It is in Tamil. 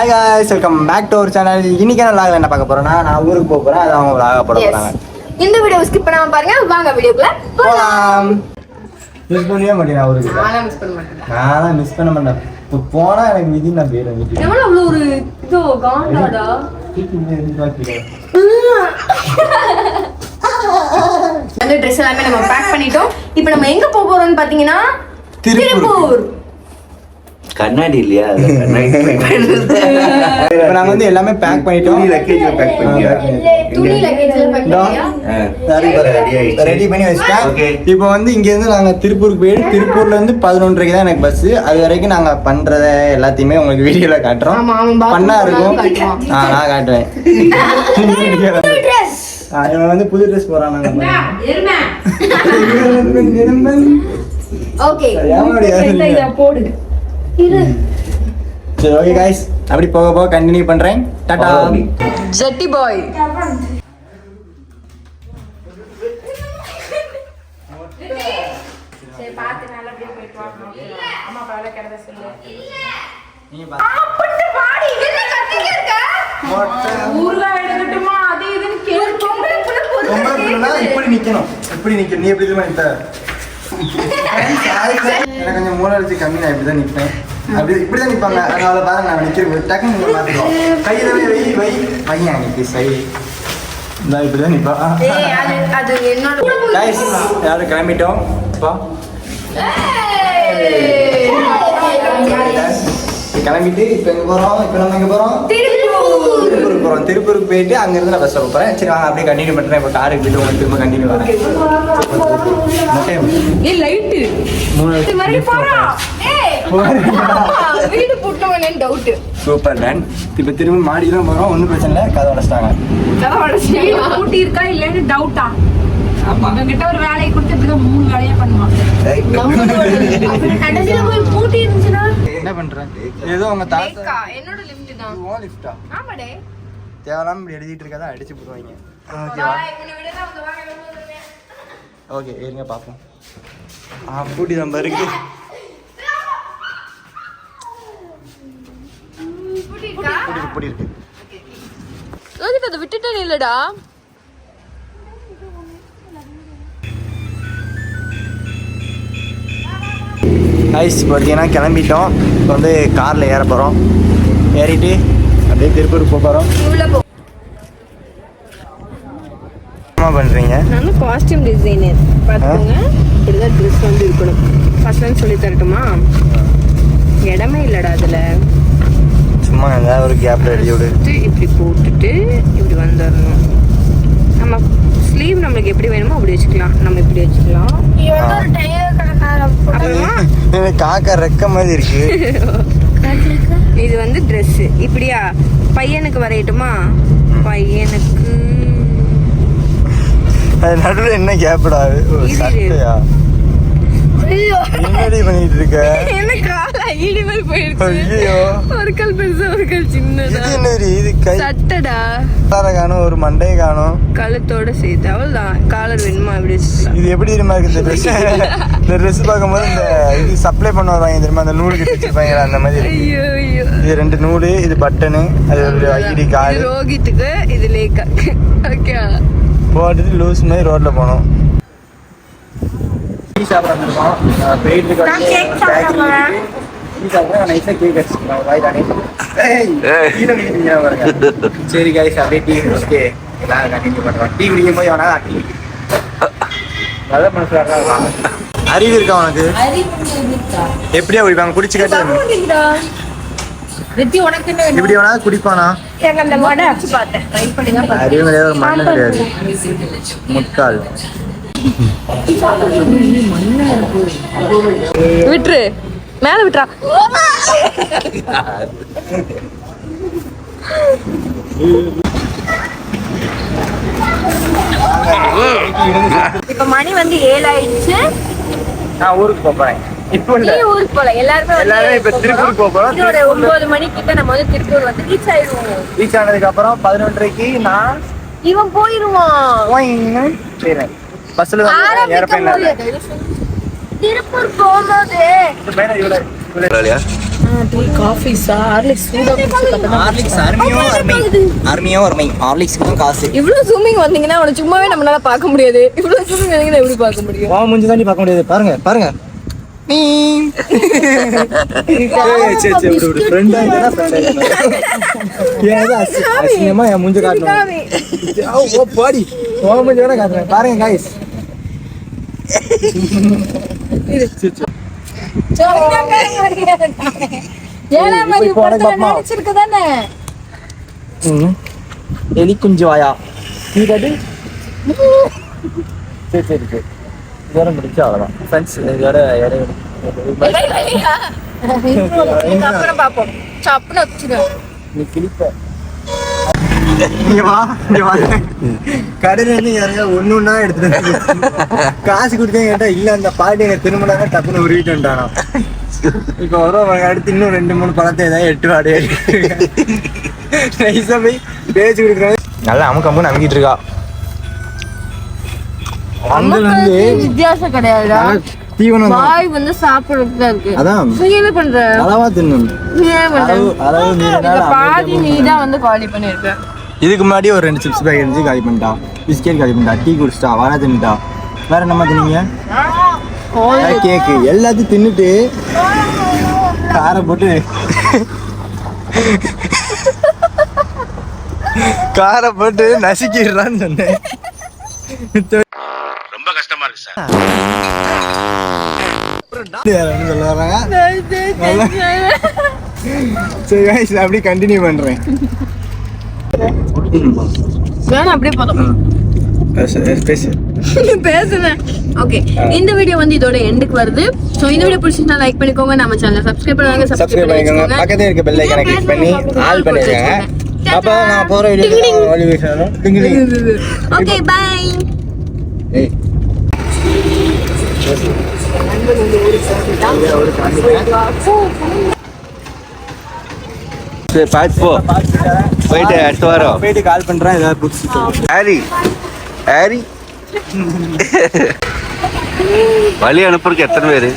Hi guys, welcome back to our channel. இன்னைக்கு vlogல என்ன பார்க்க போறோம்னா நான் ஊருக்கு போக போறேன். அது அவங்க vlog போட போறாங்க. இந்த வீடியோ ஸ்கிப் பண்ணாம பாருங்க. வாங்க வீடியோக்குள்ள போலாம். மிஸ் பண்ணவே மாட்டேன் ஊருக்கு. நான் மிஸ் பண்ண மாட்டேன். நான் மிஸ் பண்ண மாட்டேன். இப்போ போனா எனக்கு விதி நான் பேரு விதி. எவ்வளவு அவ்வளவு ஒரு இதோ காண்டாடா. அந்த Dress எல்லாமே நம்ம பேக் பண்ணிட்டோம். இப்போ நம்ம எங்க போக போறோம்னு பாத்தீங்கன்னா திருப்பூர். கண்ணாடி இல்லையா? நாங்க வந்து எல்லாமே பேக் பண்ணிட்டோம். துணி லக்கேஜ்ல பேக் பண்ணியா? துணி லக்கேஜ்ல பேக் பண்ணியா? ரெடி பண்ணி வச்சிட்டேன். இப்போ வந்து இங்க இருந்து நாங்க திருப்பூருக்கு போய் திருப்பூர்ல இருந்து 11:30 தான் எனக்கு பஸ். அது வரைக்கும் நாங்க பண்றத எல்லாத்தையுமே உங்களுக்கு வீடியோல காட்டுறோம். பண்ணா இருக்கும். நான் காட்டுவேன். இவன் வந்து புது ட்ரெஸ் போறான். ஓகே போடு. சரி ஓகே गाइस, அப்படி போக போக கண்டினியூ பண்றேன். டாடா ஜெட்டி பாய். சரி பாத்து நல்லபடியா போயிட்டு வாங்க. அம்மா பால கடத சொல்லு. நீ பா அப்படி பாடி என்ன கத்திக்க இருக்க? ஊர்ல எடுக்கட்டுமா? அது இதுன்னு கேளுங்க. பொம்பளை இப்படி நிக்கணும். இப்படி நிக்க. நீ எப்படி தெரியுமா நிக்க? எனக்கு கொஞ்சம் மூளை வச்சு கம்மி. நான் இப்படிதான் நிற்பேன். அப்படி இப்படிதான் நிற்பாங்க. அதனால பாருங்க நான் நிற்கிறேன். டக்குன்னு நீங்கள் மாற்றிடுவோம். கையில் வை பையன் நிற்கி சை. இந்த இப்படிதான் நிற்பா. அது என்னோட யாரும் கிளம்பிட்டோம். இப்போ கிளம்பிட்டு இப்போ எங்கே போகிறோம்? இப்போ நம்ம எங்கே போகிறோம்? திருப்பூருக்கு போகிறோம். திருப்பூருக்கு போயிட்டு அங்கேருந்து நான் பஸ் போகிறேன். சரி வாங்க அப்படியே கண்டினியூ பண்ணுறேன். இப்போ காருக்கு போயிட்டு உங்களுக்கு திரும்ப கண்டினியூ வரேன். Super done. இப்போ திரும்ப மாடி தான் போகிறோம். ஒன்றும் பிரச்சனை இல்லை. கதை உடச்சிட்டாங்க. பூட்டி இருக்கா இல்லைன்னு டவுட்டா? கிட்ட ஒரு வேலையை கொடுத்து இப்படிதான் 3 வேலையா பண்ணுவாங்க. பூட்டி இருந்துச்சுன்னா என்ன பண்றேன்? ஏதோ உங்க தாத்தா என்னோட லிஃப்ட் தான். ஓ லிஃப்டா? ஆமாடே. தேவலாம் இப்படி எழுதிட்டு இருக்கதா அடிச்சு போடுவாங்க. ஓகேவா? இவனை விட நான் வந்து வாங்க. ஓகே இருங்க பாப்போம். பூட்டி தான் இருக்கு. பூட்டி இருக்கு. யோசிப்பா அதை விட்டுட்டே இல்லடா. ஐஸ் பார்த்தீங்கன்னா கிளம்பிட்டோம். இப்போ வந்து காரில் ஏற போகிறோம். ஏறிட்டு அப்படியே திருப்பூருக்கு போக போகிறோம். என்ன பண்ணுறீங்க? நான் காஸ்டியூம் டிசைனர். பார்த்துக்கோங்க, இப்படிதான் ட்ரெஸ் வந்து இருக்கணும். ஃபர்ஸ்ட் சொல்லி தரட்டுமா? இடமே இல்லைடா அதில். சும்மா ஏதாவது ஒரு கேப்பில் எழுதி விடு. இப்படி போட்டுட்டு இப்படி வந்துடணும். நம்ம ஸ்லீவ் நம்மளுக்கு எப்படி வேணுமோ அப்படி வச்சுக்கலாம். நம்ம இப்படி வச்சுக்கலாம். அப்புறமா காக்கா ரெக்க மாதிரி இருக்கு. இது வந்து ட்ரெஸ். இப்படியா பையனுக்கு வரையட்டுமா? பையனுக்கு நடுவில் என்ன கேப்டா? சட்டையா? என்னடி பண்ணிட்டு இருக்க? என்ன கால ஐடி மாதிரி போயிடுச்சு. ஐயோ, ஒரு கால் பெருசா ஒரு கால் சின்னதா. இது என்னடி? இது கை சட்டடா. காலை காணோம், ஒரு மண்டையை காணோம். கழுத்தோட சேர்த்து அவ்வளவுதான். காலர் வேணுமா இப்படி வச்சுக்கலாம். இது எப்படி தெரியுமா இருக்கு இந்த ட்ரெஸ்? இந்த ட்ரெஸ் பார்க்கும்போது இந்த இது சப்ளை பண்ண வருவாங்க தெரியுமா? அந்த நூல் கட்டி வச்சிருப்பாங்க அந்த மாதிரி. ஐயோ ஐயோ. இது 2 நூலு, இது பட்டனு, அது ஒரு ஐடி கார்டு. ரோகித்துக்கு இது லேக்கா. ஓகே போட்டுட்டு லூஸ் மாதிரி ரோட்ல போனோம். டீ சாப்பிட வந்திருக்கோம். போயிட்டு சரி கைஸ், அப்படியே டீ குடிச்சிட்டு எல்லாரும் கண்டினியூ பண்றோம். டீ குடிக்கும் போது வேணா டீ நல்ல மனசு வர்றாங்க. அறிவு இருக்கா உனக்கு? எப்படியா குடிப்பாங்க? குடிச்சு காட்டு. இப்படி வேணா குடிப்பானா? அறிவு கிடையாது, ஒரு மண்ணு கிடையாது, முட்டாள். விட்டுரு, மேல விட்டுறா. இப்ப மணி வந்து 7 ஆயிடுச்சு. நான் ஊருக்கு போறேன். இப்போ இல்ல, ஊருக்கு போல எல்லாரும் இப்ப திருப்பூர் போறோம். ஒரு 9 மணிக்கு நம்ம வந்து திருப்பூர் வந்து ரீச் ஆயிடுவோம். ரீச் ஆனதுக்கு அப்புறம் 11:30க்கு நான் இவன் போயிருவான். பஸ்ல ஏர்பிளேன்ல திருப்பூர் போகும்போது காஃபிஸா ஹார்லிக்ஸ் ஹார்லிக்ஸ் அருமையோ அருமை ஹார்லிக்ஸ்க்கு காசு. இவ்வளவு ஜூமிங் வந்தீங்கன்னா அவனை சும்மாவே நம்மளால பார்க்க முடியாது. இவ்வளவு ஜூமிங் வந்தீங்கன்னா எப்படி பார்க்க முடியும்? வா மூஞ்சி தாண்டி பார்க்க முடியாது. பாருங்க பாருங்க. பாருங்க guys. எலி குஞ்சு வாயா நீ கட்டு. சரி சரி சரி இதோட முடிச்சு அவ்வளோதான் ஃப்ரெண்ட்ஸ். இதோட அப்புறம் பாப்போம். சப்புன்னு வச்சிருக்கேன். நீ கிளிப்ப கடையில இருந்து யாரையா ஒண்ணு எடுத்துட்டு காசு கொடுத்தேன் கேட்டா இல்ல அந்த பாட்டி எங்க திரும்பினாங்க டப்புன்னு உருவிட்டு வந்துட்டானா. இப்ப வரும் அடுத்து இன்னும் 2-3 பழத்தை ஏதாவது 8 வாடகை நைஸா போய் பேச்சு கொடுக்குறாங்க. நல்லா அமுக்கம்பு நம்பிக்கிட்டு இருக்கா. வித்தியாசம் கிடையாதுடா. தீவனம் வாய் வந்து சாப்பிடுறதுக்கு தான் இருக்கு. அதான் நீ என்ன பண்ற? அளவா தின்னும். பாதி நீதான் வந்து காலி பண்ணிருக்க. இதுக்கு முன்னாடி ஒரு 2 சிப்ஸ் பேக்கெட் இருந்துச்சு காலி பண்ணிட்டா. பிஸ்கெட் காலி பண்ணிட்டா. டீ குடிச்சிட்டா. வாழை தின்னுட்டா. வேற என்னமா தின்னீங்க? கேக்கு எல்லாத்தையும் தின்னுட்டு காரை போட்டு காரை போட்டு நசுக்கிடுறான்னு சொன்னேன். ரொம்ப கஷ்டமா இருக்கு சார். சொல்ல வராங்க. சரி guys, அப்படியே கண்டினியூ பண்றேன். வேணா அப்படியே போதும். பேசுறேன். ஓகே, இந்த வீடியோ வந்து இதோட எண்டுக்கு வருது. சோ இந்த வீடியோ பிடிச்சிருந்தா லைக் பண்ணிக்கோங்க. நம்ம சேனலை சப்ஸ்கிரைப் பண்ணுங்க. சப்ஸ்கிரைப் பண்ணிக்கோங்க. பக்கத்துல இருக்க பெல் ஐகானை கிளிக் பண்ணி ஆல் பண்ணிடுங்க. அப்ப நான் போற வீடியோ நோட்டிஃபிகேஷன் வரும். Okay bye. ஏய் சரி பாத்து போ. போயிட்டு அடுத்த வாரம் போயிட்டு கால் பண்றேன். ஏதாவது புடிச்சு ஹாரி ஹாரி வழி அனுப்புறதுக்கு எத்தனை பேரு?